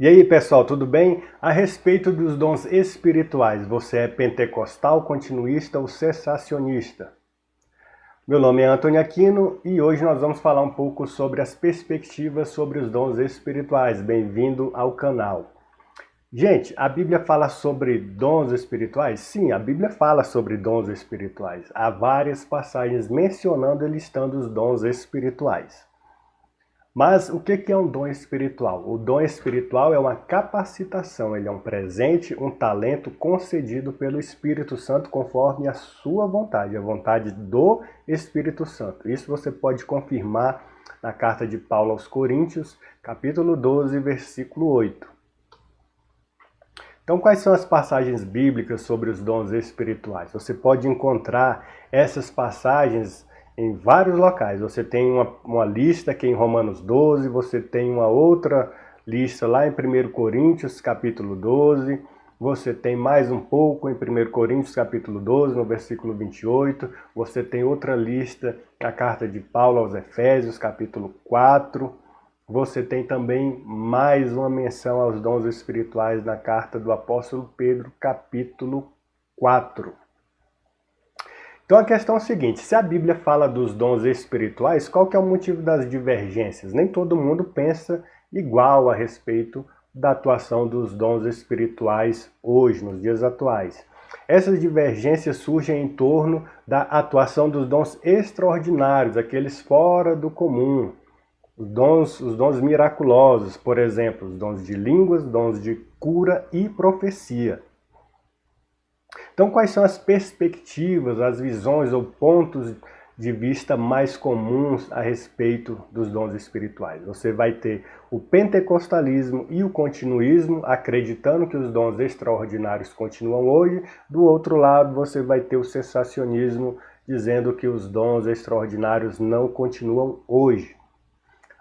E aí, pessoal, tudo bem? A respeito dos dons espirituais, você é pentecostal, continuista ou cessacionista? Meu nome é Antônio Aquino e hoje nós vamos falar um pouco sobre as perspectivas sobre os dons espirituais. Bem-vindo ao canal. Gente, a Bíblia fala sobre dons espirituais? Sim, a Bíblia fala sobre dons espirituais. Há várias passagens mencionando e listando os dons espirituais. Mas o que é um dom espiritual? O dom espiritual é uma capacitação, ele é um presente, um talento concedido pelo Espírito Santo conforme a sua vontade, a vontade do Espírito Santo. Isso você pode confirmar na carta de Paulo aos Coríntios, capítulo 12, versículo 8. Então, quais são as passagens bíblicas sobre os dons espirituais? Você pode encontrar essas passagens em vários locais. Você tem uma lista aqui em Romanos 12, você tem uma outra lista lá em 1 Coríntios, capítulo 12, você tem mais um pouco em 1 Coríntios, capítulo 12, no versículo 28, você tem outra lista na carta de Paulo aos Efésios, capítulo 4, você tem também mais uma menção aos dons espirituais na carta do apóstolo Pedro, capítulo 4. Então a questão é a seguinte, se a Bíblia fala dos dons espirituais, qual que é o motivo das divergências? Nem todo mundo pensa igual a respeito da atuação dos dons espirituais hoje, nos dias atuais. Essas divergências surgem em torno da atuação dos dons extraordinários, aqueles fora do comum, os dons miraculosos, por exemplo, os dons de línguas, dons de cura e profecia. Então, quais são as perspectivas, as visões ou pontos de vista mais comuns a respeito dos dons espirituais? Você vai ter o pentecostalismo e o continuismo, acreditando que os dons extraordinários continuam hoje. Do outro lado, você vai ter o cessacionismo, dizendo que os dons extraordinários não continuam hoje.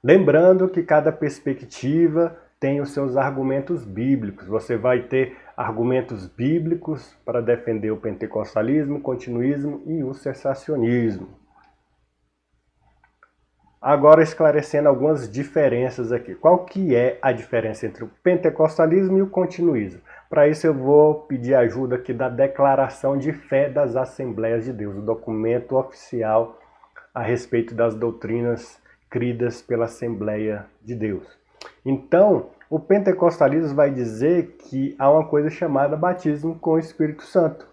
Lembrando que cada perspectiva tem os seus argumentos bíblicos. Você vai ter argumentos bíblicos para defender o pentecostalismo, o continuismo e o cessacionismo. Agora esclarecendo algumas diferenças aqui. Qual que é a diferença entre o pentecostalismo e o continuismo? Para isso eu vou pedir ajuda aqui da Declaração de Fé das Assembleias de Deus, o documento oficial a respeito das doutrinas cridas pela Assembleia de Deus. Então, o pentecostalismo vai dizer que há uma coisa chamada batismo com o Espírito Santo.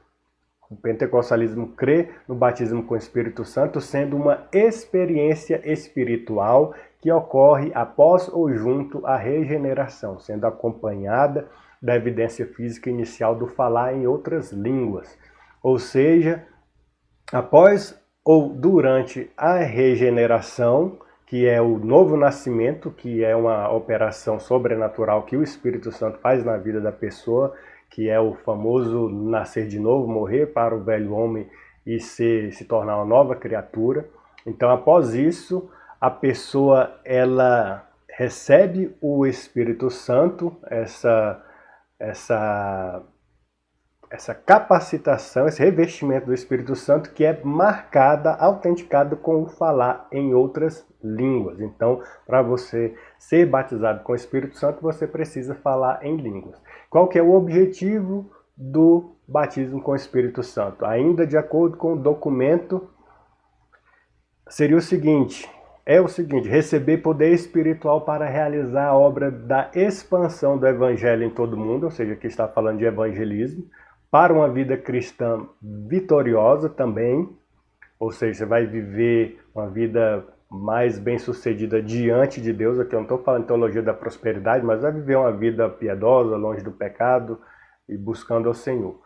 O pentecostalismo crê no batismo com o Espírito Santo sendo uma experiência espiritual que ocorre após ou junto à regeneração, sendo acompanhada da evidência física inicial do falar em outras línguas. Ou seja, após ou durante a regeneração, que é o novo nascimento, que é uma operação sobrenatural que o Espírito Santo faz na vida da pessoa, que é o famoso nascer de novo, morrer para o velho homem e se tornar uma nova criatura. Então, após isso, a pessoa ela recebe o Espírito Santo, essa capacitação, esse revestimento do Espírito Santo que é marcada, autenticada com o falar em outras línguas. Então, para você ser batizado com o Espírito Santo, você precisa falar em línguas. Qual que é o objetivo do batismo com o Espírito Santo? Ainda de acordo com o documento, seria o seguinte, receber poder espiritual para realizar a obra da expansão do evangelho em todo mundo, ou seja, aqui está falando de evangelismo, para uma vida cristã vitoriosa também, ou seja, você vai viver uma vida mais bem-sucedida diante de Deus. Aqui eu não estou falando de teologia da prosperidade, mas vai viver uma vida piedosa, longe do pecado e buscando ao Senhor.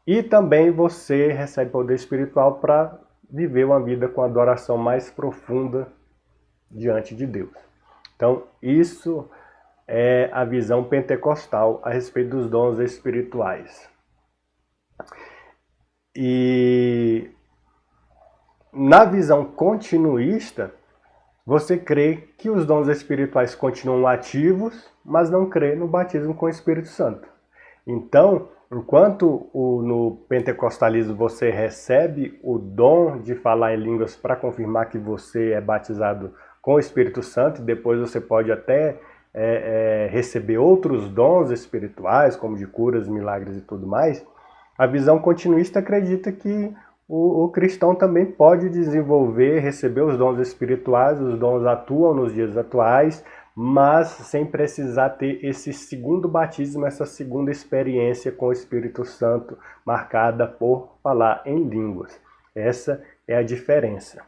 E também você recebe poder espiritual para viver uma vida com adoração mais profunda diante de Deus. Então, isso é a visão pentecostal a respeito dos dons espirituais. E na visão continuista, você crê que os dons espirituais continuam ativos, mas não crê no batismo com o Espírito Santo. Então, enquanto no pentecostalismo você recebe o dom de falar em línguas para confirmar que você é batizado com o Espírito Santo, depois você pode até receber outros dons espirituais, como de curas, milagres e tudo mais, a visão continuista acredita que o cristão também pode desenvolver, receber os dons espirituais, os dons atuam nos dias atuais, mas sem precisar ter esse segundo batismo, essa segunda experiência com o Espírito Santo, marcada por falar em línguas. Essa é a diferença.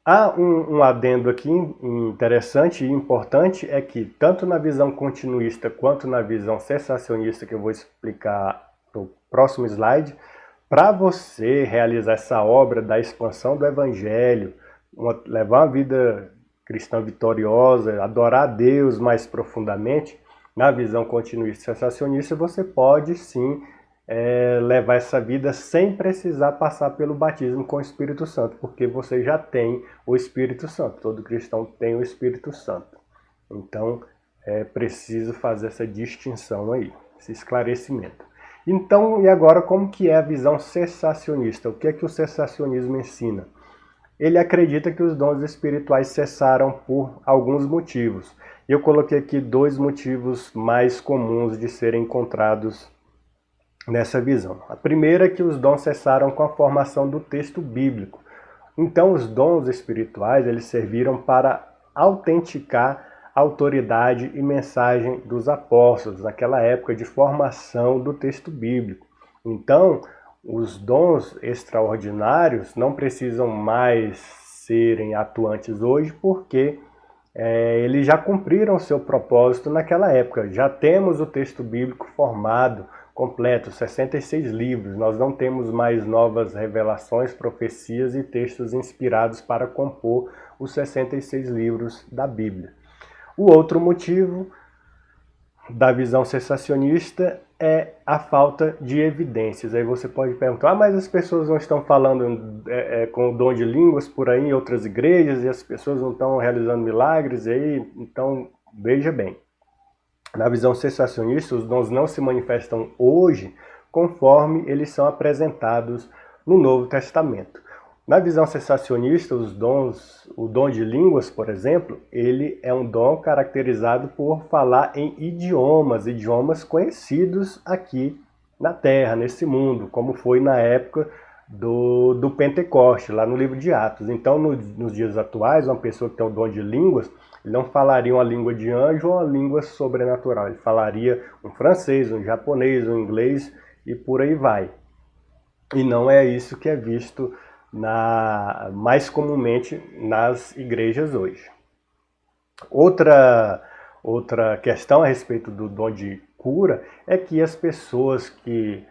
Há um adendo aqui interessante e importante, é que tanto na visão continuista quanto na visão cessacionista, que eu vou explicar no próximo slide, para você realizar essa obra da expansão do Evangelho, levar uma vida cristã vitoriosa, adorar a Deus mais profundamente, na visão continuista e cessacionista, você pode sim levar essa vida sem precisar passar pelo batismo com o Espírito Santo, porque você já tem o Espírito Santo, todo cristão tem o Espírito Santo. Então é preciso fazer essa distinção aí, esse esclarecimento. Então, e agora como que é a visão cessacionista? O que é que o cessacionismo ensina? Ele acredita que os dons espirituais cessaram por alguns motivos. Eu coloquei aqui 2 motivos mais comuns de serem encontrados nessa visão. A primeira é que os dons cessaram com a formação do texto bíblico. Então os dons espirituais eles serviram para autenticar a autoridade e mensagem dos apóstolos naquela época de formação do texto bíblico. Então os dons extraordinários não precisam mais serem atuantes hoje porque eles já cumpriram seu propósito naquela época. Já temos o texto bíblico formado, completo, 66 livros. Nós não temos mais novas revelações, profecias e textos inspirados para compor os 66 livros da Bíblia. O outro motivo da visão cessacionista é a falta de evidências. Aí você pode perguntar, mas as pessoas não estão falando com o dom de línguas por aí em outras igrejas e as pessoas não estão realizando milagres aí? Então, veja bem. Na visão cessacionista, os dons não se manifestam hoje conforme eles são apresentados no Novo Testamento. Na visão cessacionista, o dom de línguas, por exemplo, ele é um dom caracterizado por falar em idiomas conhecidos aqui na Terra, nesse mundo, como foi na época do Pentecoste, lá no livro de Atos. Então, nos dias atuais, uma pessoa que tem o dom de línguas, ele não falaria uma língua de anjo ou uma língua sobrenatural. Ele falaria um francês, um japonês, um inglês e por aí vai. E não é isso que é visto mais comumente nas igrejas hoje. Outra questão a respeito do dom de cura é que as pessoas que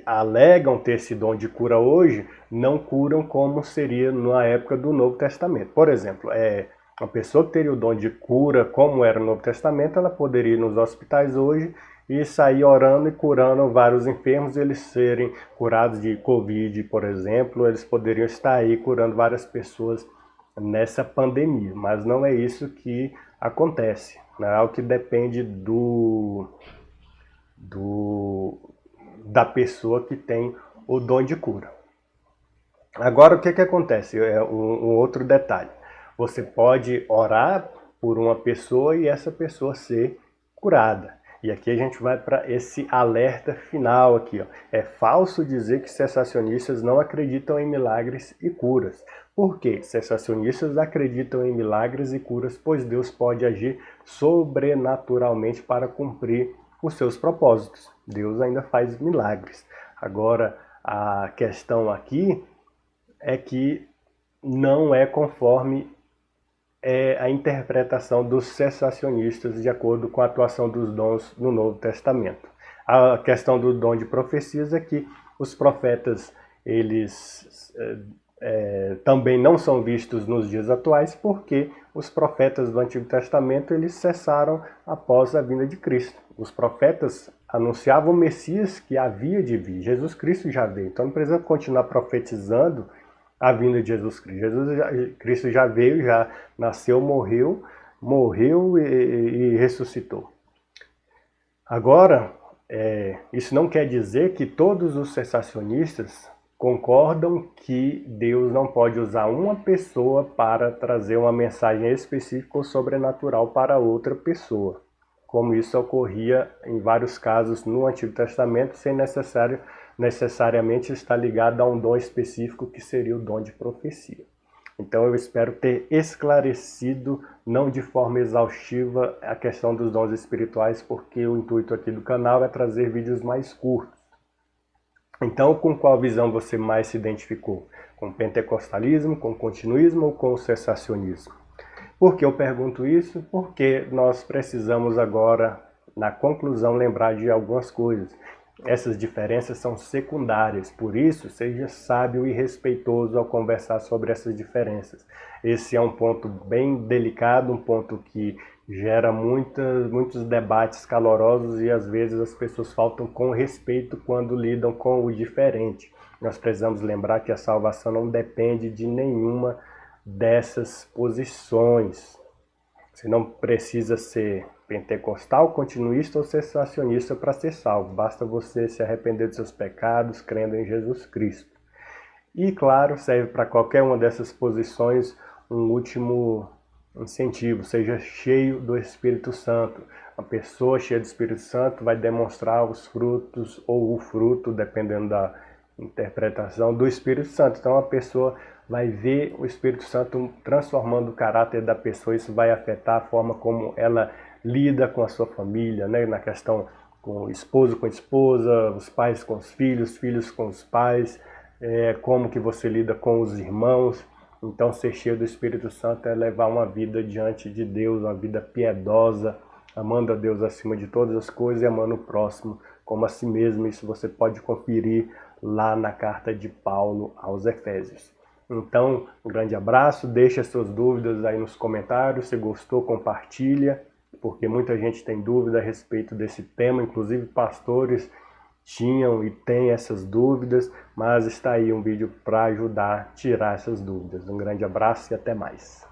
alegam ter esse dom de cura hoje, não curam como seria na época do Novo Testamento. Por exemplo, uma pessoa que teria o dom de cura como era no Novo Testamento, ela poderia ir nos hospitais hoje e sair orando e curando vários enfermos, eles serem curados de Covid, por exemplo, eles poderiam estar aí curando várias pessoas nessa pandemia, mas não é isso que acontece, é algo que depende da pessoa que tem o dom de cura. Agora, o que acontece? Um outro detalhe. Você pode orar por uma pessoa e essa pessoa ser curada. E aqui a gente vai para esse alerta final aqui. Ó. É falso dizer que cessacionistas não acreditam em milagres e curas. Por quê? Cessacionistas acreditam em milagres e curas, pois Deus pode agir sobrenaturalmente para cumprir os seus propósitos. Deus ainda faz milagres. Agora, a questão aqui é que não é conforme a interpretação dos cessacionistas de acordo com a atuação dos dons no Novo Testamento. A questão do dom de profecias é que os profetas, eles também não são vistos nos dias atuais, porque os profetas do Antigo Testamento eles cessaram após a vinda de Cristo. Os profetas anunciavam o Messias que havia de vir. Jesus Cristo já veio, então não precisa continuar profetizando a vinda de Jesus Cristo. Cristo já veio, já nasceu, morreu e ressuscitou. Agora, isso não quer dizer que todos os cessacionistas concordam que Deus não pode usar uma pessoa para trazer uma mensagem específica ou sobrenatural para outra pessoa, como isso ocorria em vários casos no Antigo Testamento, sem necessariamente estar ligado a um dom específico que seria o dom de profecia. Então eu espero ter esclarecido, não de forma exaustiva, a questão dos dons espirituais, porque o intuito aqui do canal é trazer vídeos mais curtos. Então, com qual visão você mais se identificou? Com o pentecostalismo, com o continuismo ou com o cessacionismo? Por que eu pergunto isso? Porque nós precisamos agora, na conclusão, lembrar de algumas coisas. Essas diferenças são secundárias, por isso seja sábio e respeitoso ao conversar sobre essas diferenças. Esse é um ponto bem delicado, um ponto que gera muitos debates calorosos e às vezes as pessoas faltam com respeito quando lidam com o diferente. Nós precisamos lembrar que a salvação não depende de nenhuma dessas posições. Você não precisa ser pentecostal, continuista ou cessacionista para ser salvo. Basta você se arrepender dos seus pecados, crendo em Jesus Cristo. E, claro, serve para qualquer uma dessas posições um último incentivo, seja cheio do Espírito Santo. A pessoa cheia do Espírito Santo vai demonstrar os frutos, ou o fruto, dependendo da interpretação, do Espírito Santo. Então a pessoa vai ver o Espírito Santo transformando o caráter da pessoa. Isso vai afetar a forma como ela lida com a sua família, né? Na questão com o esposo com a esposa, os pais com os filhos com os pais, como que você lida com os irmãos. Então ser cheio do Espírito Santo é levar uma vida diante de Deus, uma vida piedosa, amando a Deus acima de todas as coisas e amando o próximo como a si mesmo. Isso você pode conferir lá na carta de Paulo aos Efésios. Então, um grande abraço, deixa suas dúvidas aí nos comentários, se gostou, compartilha, porque muita gente tem dúvida a respeito desse tema, inclusive pastores tinham e têm essas dúvidas, mas está aí um vídeo para ajudar a tirar essas dúvidas. Um grande abraço e até mais.